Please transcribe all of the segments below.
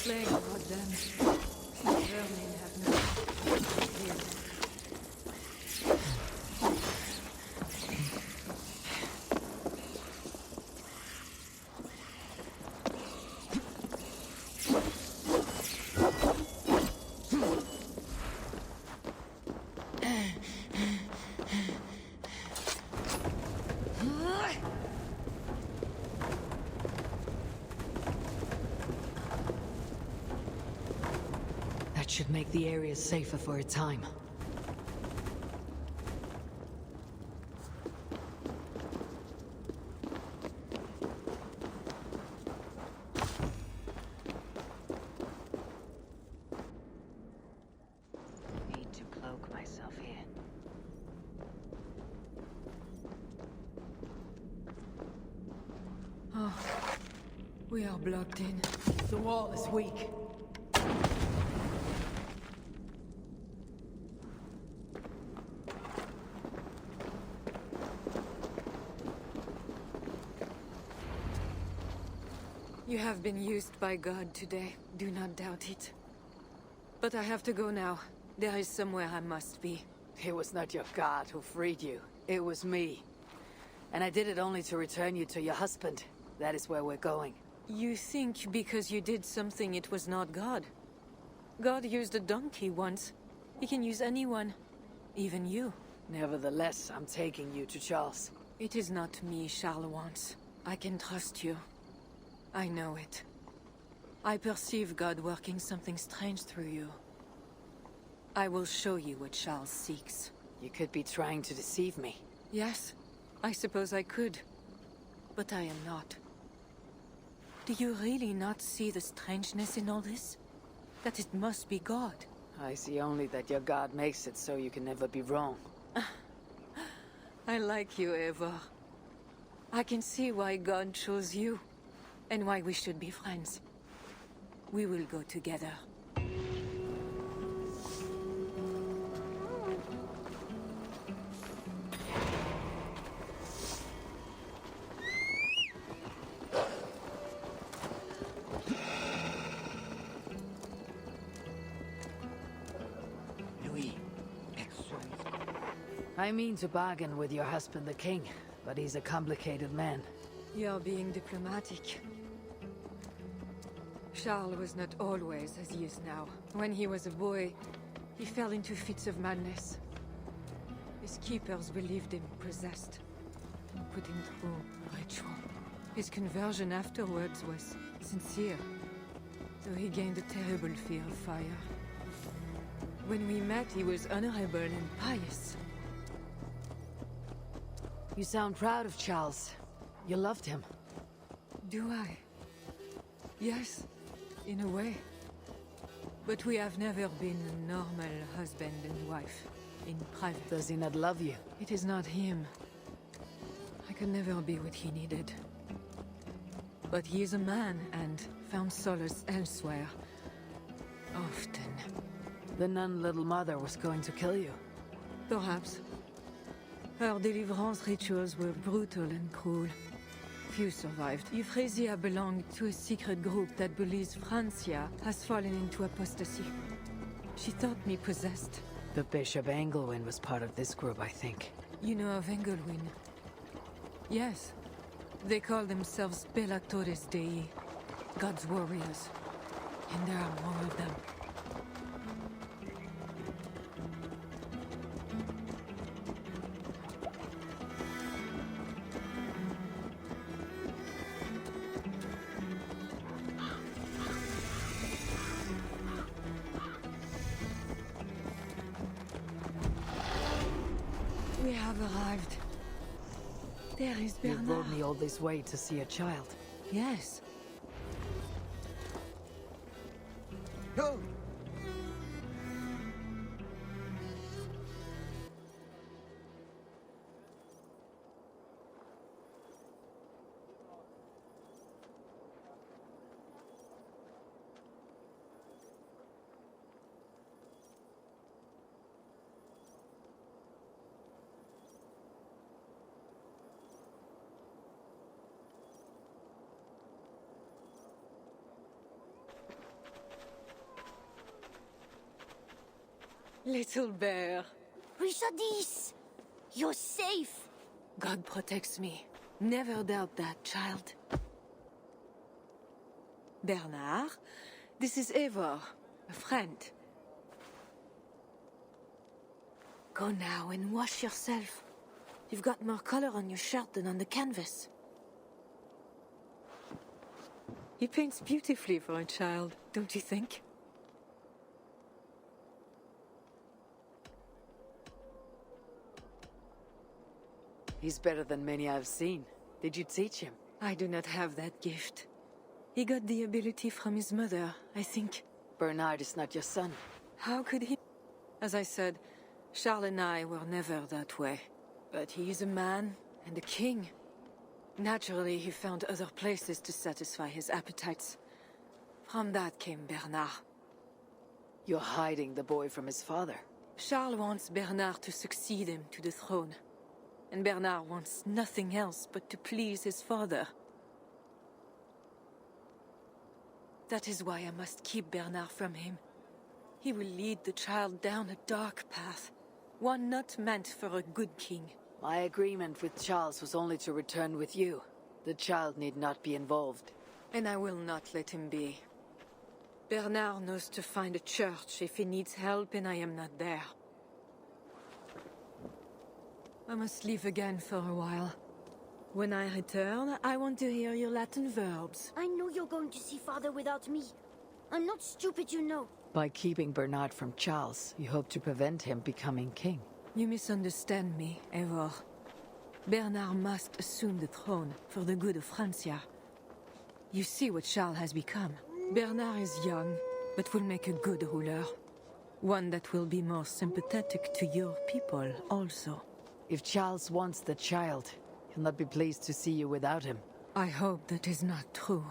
plague about them. The vermin have no here. That should make the area safer for a time. Need to cloak myself here. Oh, we are blocked in. The wall is weak. You have been used by God today. Do not doubt it. But I have to go now. There is somewhere I must be. It was not your god who freed you. It was me. And I did it only to return you to your husband. That is where we're going. You think because you did something it was not God? God used a donkey once. He can use anyone. Even you. Nevertheless, I'm taking you to Charles. It is not me Charles wants. I can trust you. I know it. I perceive God working something strange through you. I will show you what Charles seeks. You could be trying to deceive me. Yes, I suppose I could. But I am not. Do you really not see the strangeness in all this? That it must be God? I see only that your god makes it so you can never be wrong. I like you, Eivor. I can see why God chose you. And why we should be friends. We will go together. Louis, I mean to bargain with your husband the king, but he's a complicated man. You're being diplomatic. Charles was not always as he is now. When he was a boy, he fell into fits of madness. His keepers believed him possessed, put him through a ritual. His conversion afterwards was sincere, though he gained a terrible fear of fire. When we met, he was honorable and pious. You sound proud of Charles. You loved him. Do I? Yes. In a way. But we have never been a normal husband and wife, in private. Does he not love you? It is not him. I could never be what he needed. But he is a man, and found solace elsewhere. Often. The nun Little Mother was going to kill you. Perhaps. Her deliverance rituals were brutal and cruel. Few survived. Euphrasia belonged to a secret group that believes Francia has fallen into apostasy. She thought me possessed. The Bishop Engelwin was part of this group, I think. You know of Engelwin? Yes. They call themselves Belatores Dei, God's warriors. And there are more of them. We have arrived. There is You Bernard. rode me all this way to see a child. Yes. Go! Little bear. Richardis! You're safe! God protects me. Never doubt that, child. Bernard, this is Eivor, a friend. Go now and wash yourself. You've got more color on your shirt than on the canvas. He paints beautifully for a child, don't you think? He's better than many I've seen. Did you teach him? I do not have that gift. He got the ability from his mother, I think. Bernard is not your son. How could he? As I said, Charles and I were never that way. But he is a man and a king. Naturally, he found other places to satisfy his appetites. From that came Bernard. You're hiding the boy from his father. Charles wants Bernard to succeed him to the throne. And Bernard wants nothing else but to please his father. That is why I must keep Bernard from him. He will lead the child down a dark path, one not meant for a good king. My agreement with Charles was only to return with you. The child need not be involved. And I will not let him be. Bernard knows to find a church if he needs help and I am not there. I must leave again for a while. When I return, I want to hear your Latin verbs. I know you're going to see Father without me. I'm not stupid, you know. By keeping Bernard from Charles, you hope to prevent him becoming king. You misunderstand me, Eivor. Bernard must assume the throne for the good of Francia. You see what Charles has become. Bernard is young, but will make a good ruler. One that will be more sympathetic to your people also. If Charles wants the child, he'll not be pleased to see you without him. I hope that is not true.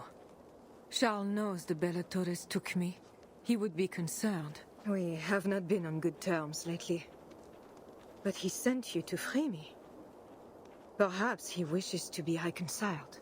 Charles knows the Bella Torres took me. He would be concerned. We have not been on good terms lately. But he sent you to free me. Perhaps he wishes to be reconciled.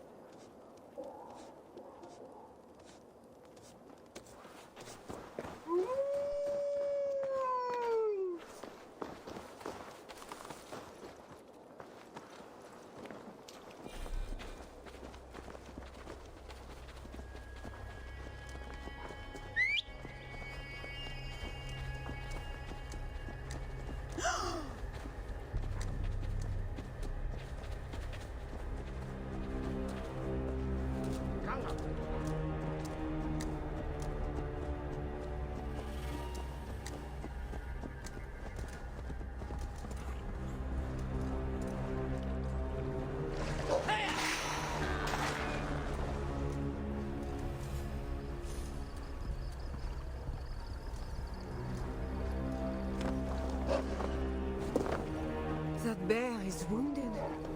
That bear is wounded.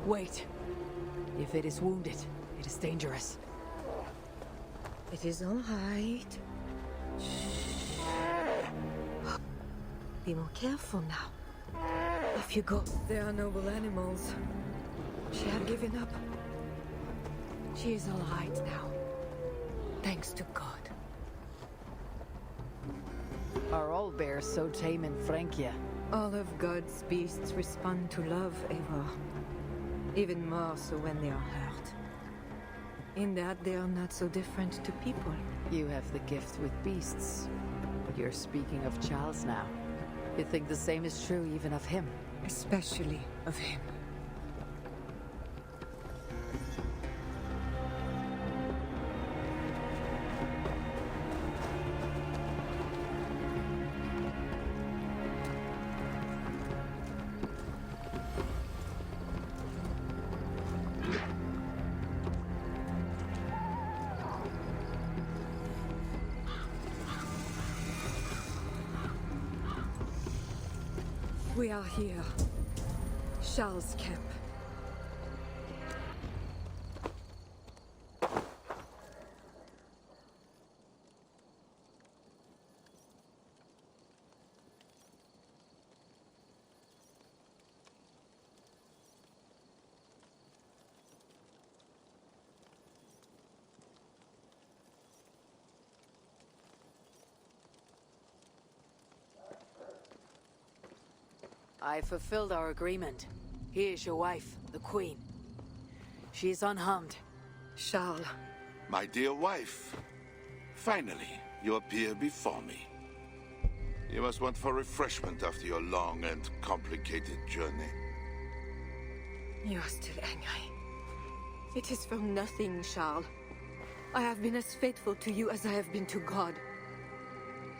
Wait. If it is wounded, it is dangerous. It is all right. Shh. Be more careful now. Off you go. They are noble animals. She had given up. She is all right now. Thanks to God. Are all bears so tame in Francia? All of God's beasts respond to love, Eivor. Even more so when they are hurt. In that they are not so different to people. You have the gift with beasts. But you're speaking of Charles now. You think the same is true even of him? Especially of him. We are here. Charles' camp. I fulfilled our agreement. Here is your wife, the Queen. She is unharmed. Charles. My dear wife, finally, you appear before me. You must want for refreshment after your long and complicated journey. You are still angry. It is for nothing, Charles. I have been as faithful to you as I have been to God.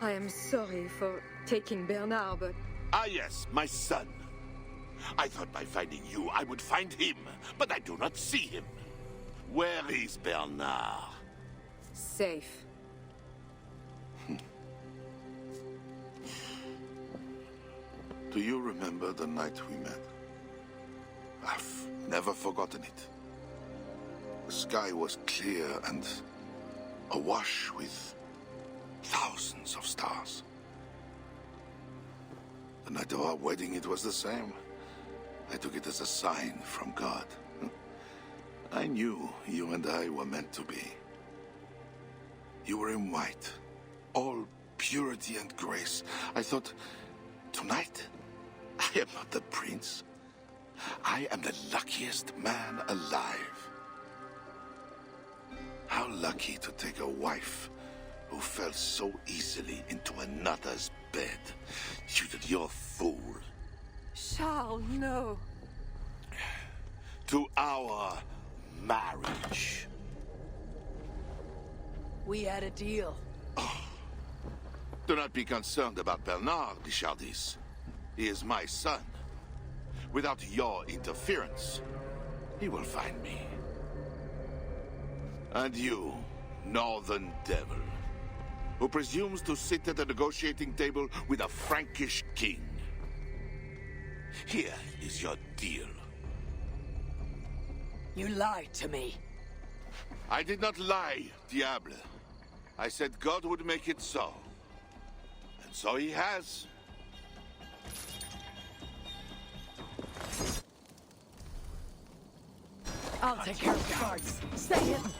I am sorry for taking Bernard, but... Ah yes, my son. I thought by finding you, I would find him, but I do not see him. Where is Bernard? Safe. Do you remember the night we met? I've never forgotten it. The sky was clear and awash with thousands of stars. The night of our wedding, it was the same. I took it as a sign from God. I knew you and I were meant to be. You were in white, all purity and grace. I thought, tonight, I am not the prince. I am the luckiest man alive. How lucky to take a wife who fell so easily into another's bed. You're a fool. Charles, no. To our marriage. We had a deal. Do not be concerned about Bernard, Bichardis. He is my son. Without your interference, he will find me. And you, northern devil, who presumes to sit at a negotiating table with a Frankish king. Here is your deal. You lied to me. I did not lie, Diable. I said God would make it so. And so he has. I'll take care of the guards. Stay hidden.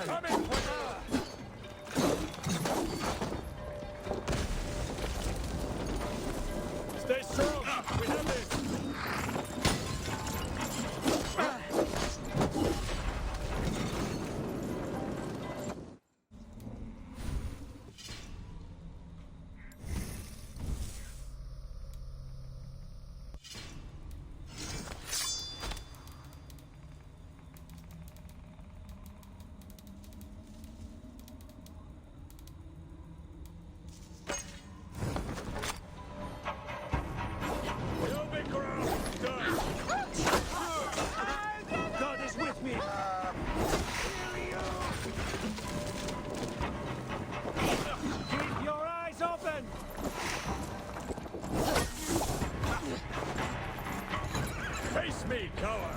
Come in, stay strong. We have this. Face me, coward!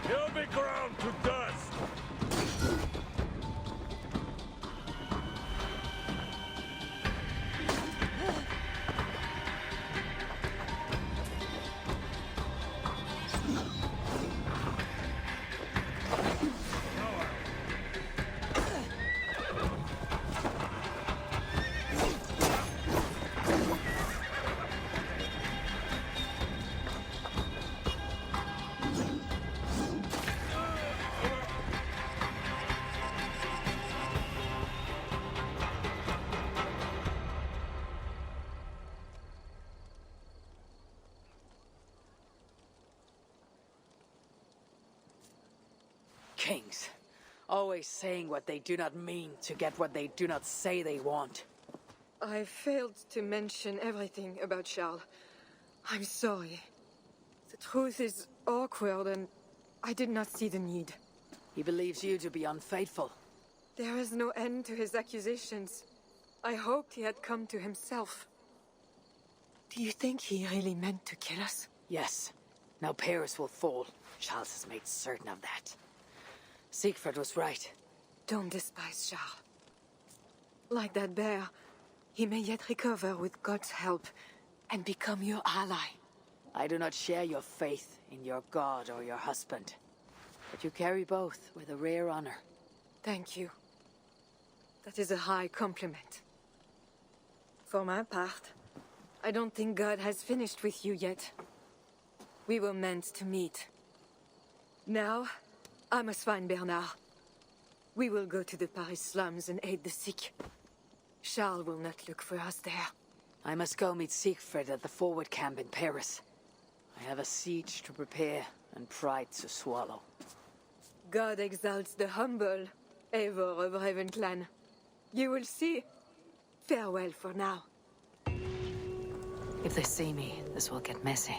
You'll be ground to dust! Kings. Always saying what they do not mean to get what they do not say they want. I failed to mention everything about Charles. I'm sorry. The truth is awkward and I did not see the need. He believes you to be unfaithful. There is no end to his accusations. I hoped he had come to himself. Do you think he really meant to kill us? Yes. Now Paris will fall. Charles has made certain of that. Siegfried was right. Don't despise Charles. Like that bear, he may yet recover with God's help and become your ally. I do not share your faith in your god or your husband. But you carry both with a rare honor. Thank you. That is a high compliment. For my part, I don't think God has finished with you yet. We were meant to meet. Now, I must find Bernard. We will go to the Paris slums and aid the sick. Charles will not look for us there. I must go meet Siegfried at the forward camp in Paris. I have a siege to prepare and pride to swallow. God exalts the humble, Eivor of Ravenclan. You will see. Farewell for now. If they see me, this will get messy.